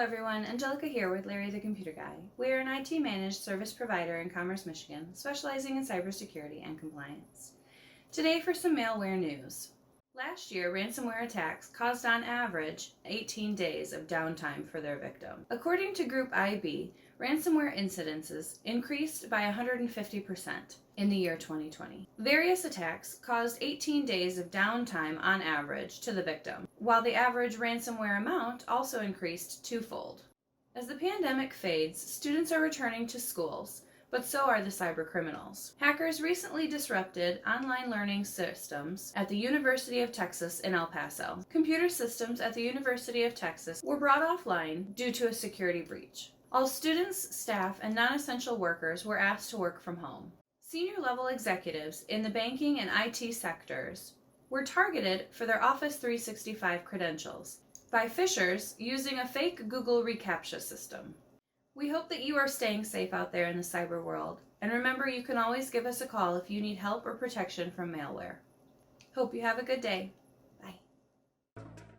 everyone, Angelica here with Larry the Computer Guy. We are an IT managed service provider in Commerce, Michigan, specializing in cybersecurity and compliance. Today for some malware news. Last year, ransomware attacks caused on average 18 days of downtime for their victim. According to Group IB, ransomware incidences increased by 150% in the year 2020. Various attacks caused 18 days of downtime on average to the victim, while the average ransomware amount also increased twofold. As the pandemic fades, students are returning to schools, but so are the cyber criminals. Hackers recently disrupted online learning systems at the University of Texas in El Paso. Computer systems at the University of Texas were brought offline due to a security breach. All students, staff, and non-essential workers were asked to work from home. Senior-level executives in the banking and IT sectors were targeted for their Office 365 credentials by phishers using a fake Google reCAPTCHA system. We hope that you are staying safe out there in the cyber world, and remember you can always give us a call if you need help or protection from malware. Hope you have a good day.